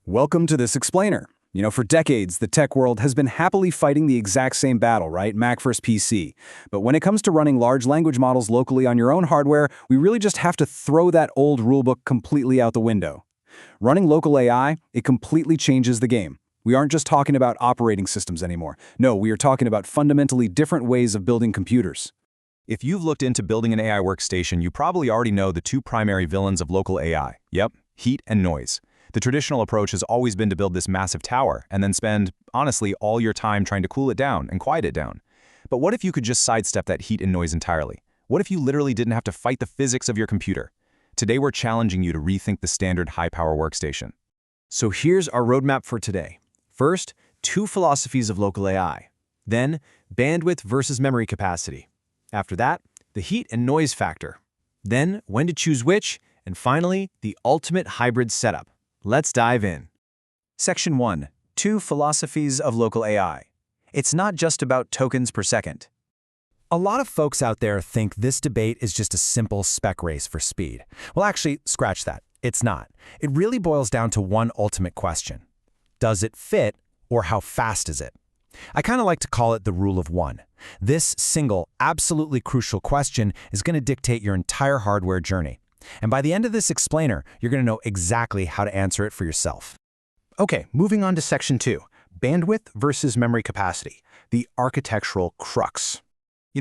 Welcome to this explainer. For decades, the tech world has been happily fighting the exact same battle, right? Mac versus PC. But when it comes to running large language models locally on your own hardware, we really just have to throw that old rulebook completely out the window. Running local AI, it completely changes the game. We aren't just talking about operating systems anymore. No, we are talking about fundamentally different ways of building computers. If you've looked into building an AI workstation, you probably already know the two primary villains of local AI. Yep, heat and noise. The traditional approach has always been to build this massive tower and then spend, honestly, all your time trying to cool it down and quiet it down. But what if you could just sidestep that heat and noise entirely? What if you literally didn't have to fight the physics of your computer? Today we're challenging you to rethink the standard high-power workstation. So here's our roadmap for today. First, two philosophies of local AI. Then, bandwidth versus memory capacity. After that, the heat and noise factor. Then, when to choose which. And finally, the ultimate hybrid setup. Let's dive in. Section 1. Two philosophies of local AI. It's not just about tokens per second. A lot of folks out there think this debate is just a simple spec race for speed. Well, actually, scratch that. It's not. It really boils down to one ultimate question. Does it fit, or how fast is it? I kind of like to call it the rule of one. This single, absolutely crucial question is going to dictate your entire hardware journey. And by the end of this explainer, you're going to know exactly how to answer it for yourself. Okay, moving on to Section 2, bandwidth versus memory capacity, the architectural crux.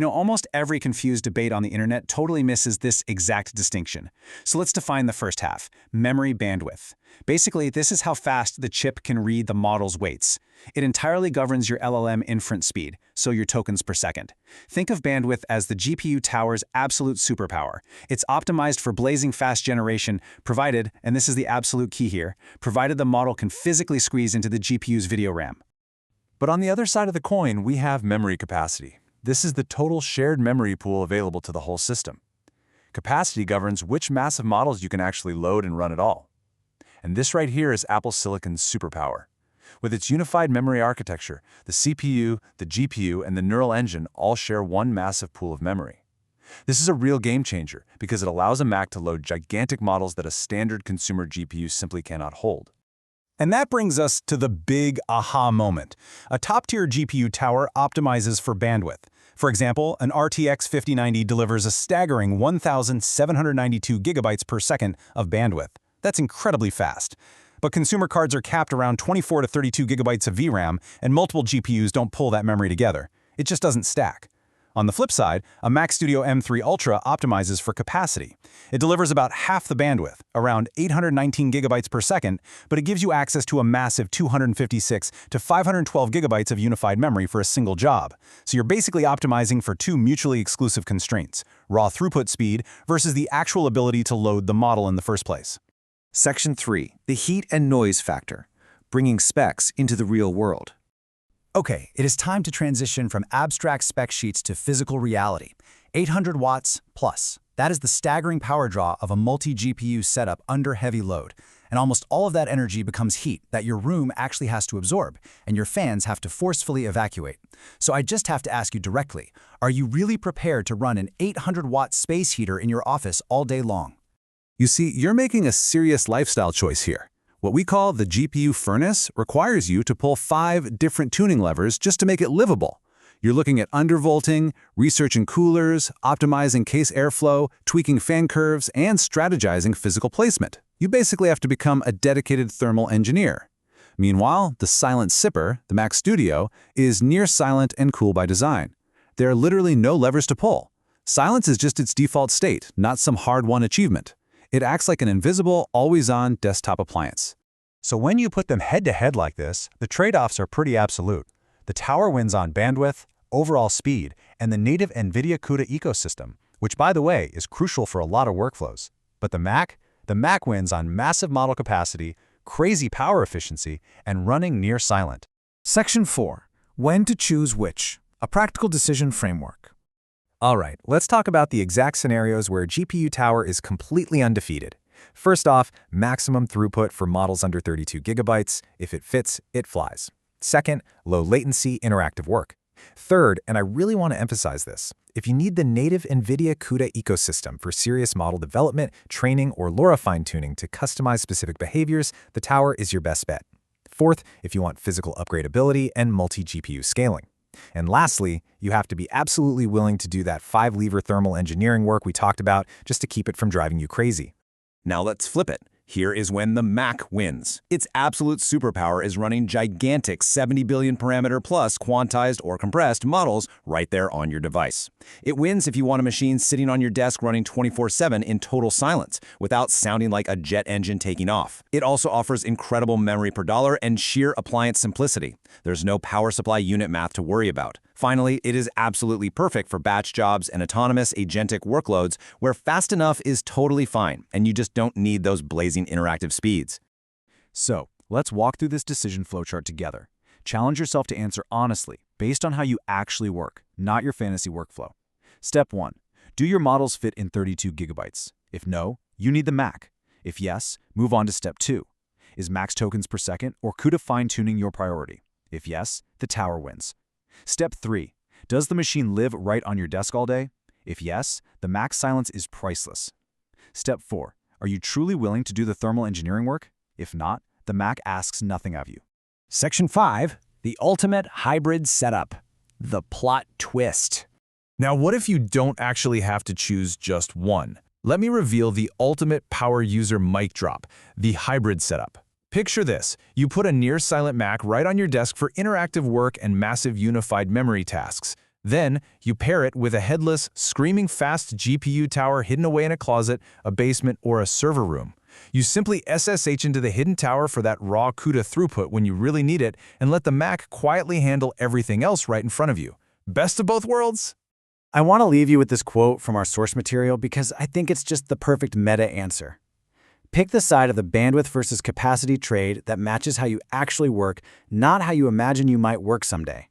Almost every confused debate on the internet totally misses this exact distinction. So let's define the first half, memory bandwidth. Basically, this is how fast the chip can read the model's weights. It entirely governs your LLM inference speed, so your tokens per second. Think of bandwidth as the GPU tower's absolute superpower. It's optimized for blazing fast generation, provided, and this is the absolute key here, provided the model can physically squeeze into the GPU's video RAM. But on the other side of the coin, we have memory capacity. This is the total shared memory pool available to the whole system. Capacity governs which massive models you can actually load and run at all. And this right here is Apple Silicon's superpower. With its unified memory architecture, the CPU, the GPU, and the neural engine all share one massive pool of memory. This is a real game changer because it allows a Mac to load gigantic models that a standard consumer GPU simply cannot hold. And that brings us to the big aha moment. A top-tier GPU tower optimizes for bandwidth. For example, an RTX 5090 delivers a staggering 1,792 gigabytes per second of bandwidth. That's incredibly fast. But consumer cards are capped around 24 to 32 gigabytes of VRAM, and multiple GPUs don't pull that memory together. It just doesn't stack. On the flip side, a Mac Studio M3 Ultra optimizes for capacity. It delivers about half the bandwidth, around 819 gigabytes per second, but it gives you access to a massive 256 to 512 gigabytes of unified memory for a single job. So you're basically optimizing for two mutually exclusive constraints, raw throughput speed versus the actual ability to load the model in the first place. Section 3. The heat and noise factor, bringing specs into the real world. Okay, it is time to transition from abstract spec sheets to physical reality. 800 watts plus. That is the staggering power draw of a multi-GPU setup under heavy load. And almost all of that energy becomes heat that your room actually has to absorb, and your fans have to forcefully evacuate. So I just have to ask you directly, are you really prepared to run an 800-watt space heater in your office all day long? You see, you're making a serious lifestyle choice here. What we call the GPU furnace requires you to pull 5 different tuning levers just to make it livable. You're looking at undervolting, researching coolers, optimizing case airflow, tweaking fan curves, and strategizing physical placement. You basically have to become a dedicated thermal engineer. Meanwhile, the silent sipper, the Mac Studio, is near silent and cool by design. There are literally no levers to pull. Silence is just its default state, not some hard-won achievement. It acts like an invisible, always-on desktop appliance. So when you put them head-to-head like this, the trade-offs are pretty absolute. The tower wins on bandwidth, overall speed, and the native NVIDIA CUDA ecosystem, which, by the way, is crucial for a lot of workflows. But the Mac wins on massive model capacity, crazy power efficiency, and running near silent. Section 4. When to choose which, a practical decision framework. All right, let's talk about the exact scenarios where a GPU tower is completely undefeated. First off, maximum throughput for models under 32 gigabytes. If it fits, it flies. Second, low latency interactive work. Third, and I really want to emphasize this, If you need the native NVIDIA CUDA ecosystem for serious model development, training, or LoRa fine-tuning to customize specific behaviors, the tower is your best bet. Fourth, if you want physical upgradability and multi-GPU scaling. And lastly, you have to be absolutely willing to do that 5-lever thermal engineering work we talked about just to keep it from driving you crazy. Now let's flip it. Here is when the Mac wins. Its absolute superpower is running gigantic 70 billion parameter plus quantized or compressed models right there on your device. It wins if you want a machine sitting on your desk running 24/7 in total silence without sounding like a jet engine taking off. It also offers incredible memory per dollar and sheer appliance simplicity. There's no power supply unit math to worry about. Finally, it is absolutely perfect for batch jobs and autonomous agentic workloads where fast enough is totally fine, and you just don't need those blazing interactive speeds. So, let's walk through this decision flowchart together. Challenge yourself to answer honestly, based on how you actually work, not your fantasy workflow. Step 1. Do your models fit in 32 gigabytes? If no, you need the Mac. If yes, move on to Step 2. Is max tokens per second or CUDA fine-tuning your priority? If yes, the tower wins. Step 3. Does the machine live right on your desk all day? If yes, the Mac silence is priceless. Step 4. Are you truly willing to do the thermal engineering work? If not, the Mac asks nothing of you. Section 5. The ultimate hybrid setup. The plot twist. Now, what if you don't actually have to choose just one? Let me reveal the ultimate power user mic drop, the hybrid setup. Picture this. You put a near-silent Mac right on your desk for interactive work and massive unified memory tasks. Then, you pair it with a headless, screaming fast GPU tower hidden away in a closet, a basement, or a server room. You simply SSH into the hidden tower for that raw CUDA throughput when you really need it, and let the Mac quietly handle everything else right in front of you. Best of both worlds? I want to leave you with this quote from our source material because I think it's just the perfect meta answer. Pick the side of the bandwidth versus capacity trade that matches how you actually work, not how you imagine you might work someday.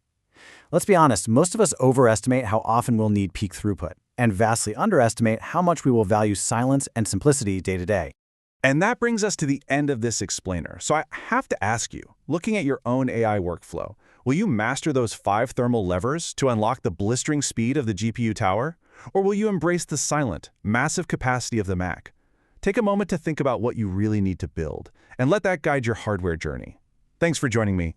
Let's be honest, most of us overestimate how often we'll need peak throughput, and vastly underestimate how much we will value silence and simplicity day to day. And that brings us to the end of this explainer. So I have to ask you, looking at your own AI workflow, will you master those 5 thermal levers to unlock the blistering speed of the GPU tower? Or will you embrace the silent, massive capacity of the Mac? Take a moment to think about what you really need to build, and let that guide your hardware journey. Thanks for joining me.